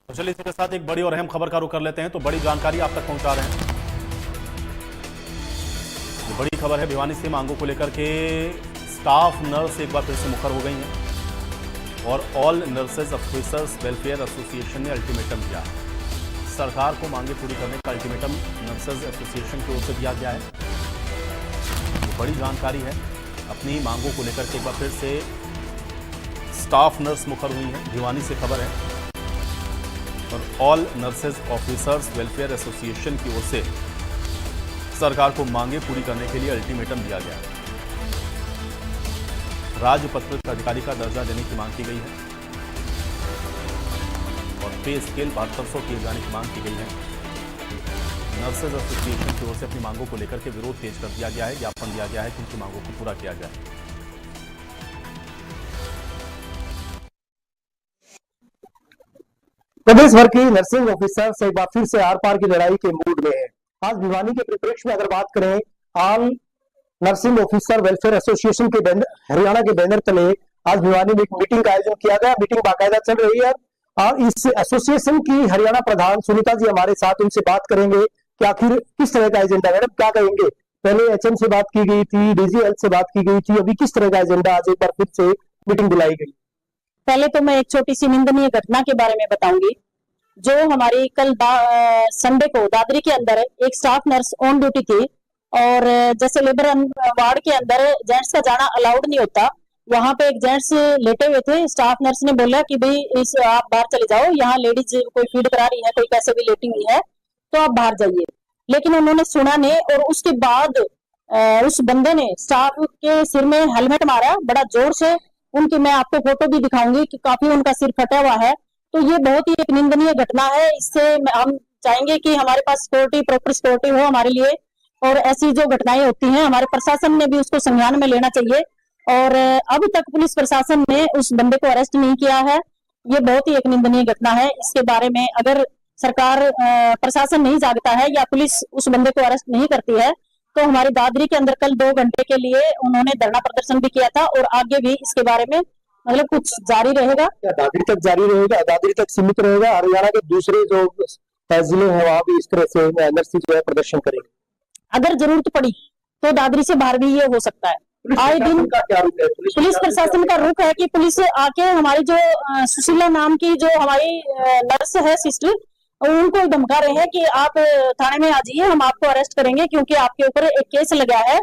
तो चलिए इसी के साथ एक बड़ी और अहम खबर का रुख कर लेते हैं। तो बड़ी जानकारी आप तक पहुंचा रहे हैं। ये बड़ी खबर है, भिवानी से मांगों को लेकर के स्टाफ नर्स एक बार फिर से मुखर हो गई हैं और all nurses officers welfare association ने अल्टीमेटम दिया। सरकार को मांगे पूरी करने का अल्टीमेटम नर्सेज एसोसिएशन की ओर से दिया गया है। ये बड़ी जानकारी है। अपनी मांगों को लेकर के एक बार फिर से स्टाफ नर्स मुखर हुई है। भिवानी से खबर है और all nurses officers welfare association की ओर से सरकार को मांगे पूरी करने के लिए अल्टीमेटम दिया गया है। राजपत्रित अधिकारी का दर्जा देने की मांग की गई है और पे स्केल 7200 किए जाने की मांग की गई है। नर्सेज एसोसिएशन की ओर से अपनी मांगों को लेकर के विरोध तेज कर दिया गया है। ज्ञापन दिया गया है कि उनकी मांगों को पूरा किया जाए। प्रदेश भर की नर्सिंग ऑफिसर्स एक बार फिर से आर पार की लड़ाई के मूड में है। आज भिवानी के परिप्रेक्ष्य में अगर बात करें, all nursing officer welfare association के हरियाणा के बैनर तले आज भिवानी में एक मीटिंग का आयोजन किया गया। मीटिंग बाकायदा चल रही है और इस एसोसिएशन की हरियाणा प्रधान सुनीता जी हमारे साथ, उनसे बात करेंगे कि आखिर किस तरह का एजेंडा। मैडम क्या कहेंगे? पहले एचएम से बात की गई थी, डीजी हेल्थ से बात की गई थी, अभी किस तरह का एजेंडा आज एक बार फिर से मीटिंग बुलाई गई? पहले तो मैं एक छोटी सी निंदनीय घटना के बारे में बताऊंगी। जो हमारी कल संडे को दादरी के अंदर एक स्टाफ नर्स ऑन ड्यूटी थी और जैसे लेबर वार्ड के अंदर जेंट्स का जाना अलाउड नहीं होता, वहां पे एक जेंट्स लेटे हुए थे। स्टाफ नर्स ने बोला कि भाई आप बाहर चले जाओ, यहाँ लेडीज कोई फीड करा रही है, कोई कैसे भी लेटी हुई है, तो आप बाहर जाइए। लेकिन उन्होंने सुना नहीं और उसके बाद उस बंदे ने स्टाफ के सिर में हेलमेट मारा बड़ा जोर से। उनकी मैं आपको फोटो भी दिखाऊंगी कि काफी उनका सिर फटा हुआ है। तो ये बहुत ही एक निंदनीय घटना है। इससे हम चाहेंगे कि हमारे पास सिक्योरिटी, प्रॉपर सिक्योरिटी हो हमारे लिए, और ऐसी जो घटनाएं होती हैं हमारे प्रशासन ने भी उसको संज्ञान में लेना चाहिए। और अब तक पुलिस प्रशासन ने उस बंदे को अरेस्ट नहीं किया है। ये बहुत ही एक निंदनीय घटना है। इसके बारे में अगर सरकार प्रशासन नहीं जागता है या पुलिस उस बंदे को अरेस्ट नहीं करती है तो हमारी दादरी के अंदर कल 2 घंटे के लिए उन्होंने धरना प्रदर्शन भी किया था और आगे भी इसके बारे में मतलब कुछ जारी रहेगा। क्या दादरी तक जारी रहेगा? दादरी तक सीमित रहेगा? हरियाणा के दूसरे जो जिले हैं वहां भी इस तरह से नर्सिंग जो है प्रदर्शन करेंगे? अगर जरूरत पड़ी तो दादरी से बाहर भी ये हो सकता है। आए दिन का क्या रुख है? पुलिस प्रशासन का रुख है कि पुलिस आके हमारी जो सुशीला नाम की जो हमारी नर्स है सिस्टर, उनको धमका रहे हैं कि आप थाने में आ जाइए, हम आपको अरेस्ट करेंगे क्योंकि आपके ऊपर एक केस लगा है,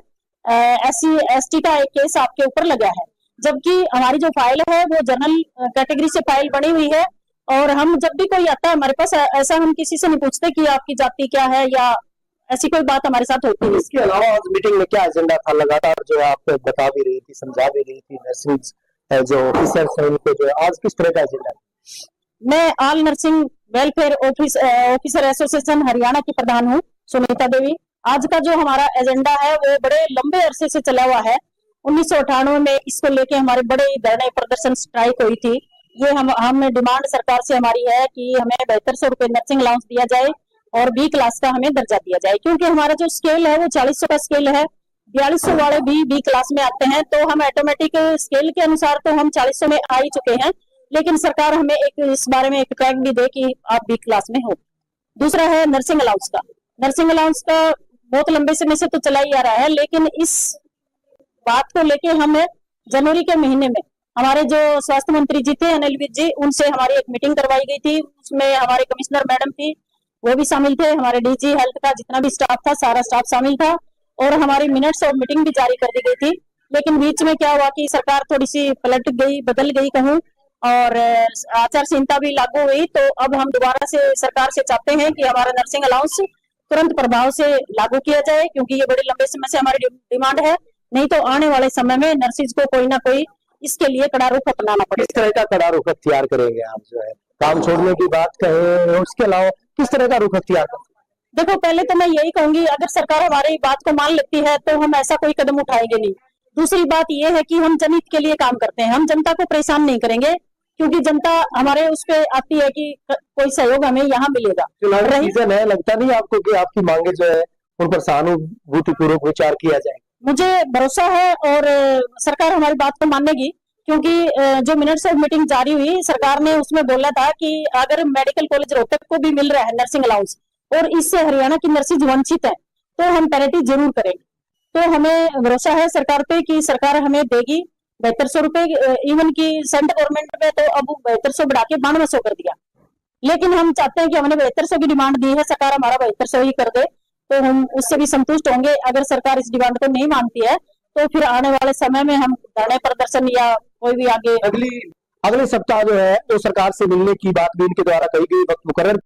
SC ST का एक केस आपके ऊपर लगा है। जबकि हमारी जो फाइल है वो जनरल कैटेगरी से फाइल बनी हुई है और हम जब भी कोई आता है हमारे पास, ऐसा हम किसी से नहीं पूछते कि आपकी जाति क्या है या ऐसी कोई बात हमारे साथ होती है। इसके अलावा आज मीटिंग में क्या एजेंडा था? लगातार जो आप बता भी रही थी, समझा भी रही थी, नर्सिंग जो ऑफिसर्स हैं उनको जो आज किस तरह का एजेंडा? मैं all nursing welfare officer association Haryana की प्रधान हूँ, सुनीता देवी। आज का जो हमारा एजेंडा है वो बड़े लंबे अरसे से चला हुआ है। 1998 में इसको लेके हमारे बड़े धरने प्रदर्शन स्ट्राइक हुई थी। ये हम डिमांड सरकार से हमारी है कि हमें 7200 रुपए नर्सिंग अलाउंस दिया जाए और B क्लास का हमें दर्जा दिया जाए, क्योंकि हमारा जो स्केल है वो 4000 का स्केल है। 4200 वाले भी B क्लास में आते हैं तो हम ऑटोमेटिक स्केल के अनुसार तो हम 4000 में आ ही चुके हैं, लेकिन सरकार हमें एक इस बारे में एक टैग भी दे कि आप B क्लास में हो। दूसरा है नर्सिंग अलाउंस का। नर्सिंग अलाउंस का बहुत लंबे समय से तो चला ही आ रहा है, लेकिन इस बात को लेके हम जनवरी के महीने में हमारे जो स्वास्थ्य मंत्री जी थे अनिल विज जी, उनसे हमारी एक मीटिंग करवाई गई थी। उसमें हमारे कमिश्नर मैडम थी, वो भी शामिल थे, हमारे डीजी हेल्थ का जितना भी स्टाफ था सारा स्टाफ शामिल था और हमारी मिनट्स ऑफ मीटिंग भी जारी कर दी गई थी। लेकिन बीच में क्या हुआ कि सरकार थोड़ी सी पलट गई, बदल गई कहूँ, और आचार संहिता भी लागू हुई। तो अब हम दोबारा से सरकार से चाहते हैं कि हमारा नर्सिंग अलाउंस तुरंत प्रभाव से लागू किया जाए, क्योंकि ये बड़े लंबे समय से हमारी डिमांड है। नहीं तो आने वाले समय में नर्सिस को कोई ना कोई इसके लिए कड़ा रुख अपनाना पड़ेगा। किस तरह का कड़ा रुख अख्तियार करेंगे आप? जो है काम छोड़ने की बात कहें, उसके अलावा किस तरह का रुख अख्तियार करेंगे? देखो, पहले तो मैं यही कहूंगी, अगर सरकार हमारी बात को मान लेती है तो हम ऐसा कोई कदम उठाएंगे नहीं। दूसरी बात यह है कि हम जनहित के लिए काम करते हैं, हम जनता को परेशान नहीं करेंगे, क्योंकि जनता हमारे उस पे आती है कि कोई सहयोग हमें यहाँ मिलेगा। रीजन है, लगता नहीं आपको कि आपकी मांगे जो है उन पर सहानुभूति पूर्वक विचार किया जाए? मुझे भरोसा है और सरकार हमारी बात को मानेगी। क्योंकि जो मिनट्स ऑफ मीटिंग जारी हुई, सरकार ने उसमें बोला था कि अगर मेडिकल कॉलेज रोहतक को भी मिल रहा है नर्सिंग अलाउंस और इससे हरियाणा की नर्सेज वंचित है तो हम पैरिटी जरूर करेंगे। तो हमें भरोसा है सरकार पे कि सरकार हमें देगी 7200 रुपए। इवन की सेंट्रल गवर्नमेंट में तो अब 7200 बढ़ा के 9200 कर दिया, लेकिन हम चाहते हैं कि हमने 7200 की डिमांड दी है, सरकार हमारा 7200 ही कर दे तो हम उससे भी संतुष्ट होंगे। अगर सरकार इस डिमांड को नहीं मानती है तो फिर आने वाले समय में हम धरने प्रदर्शन या कोई भी आगे अगले सप्ताह जो है वो सरकार से मिलने की बात भी इनके द्वारा कही गई, वक्त मुकर्रर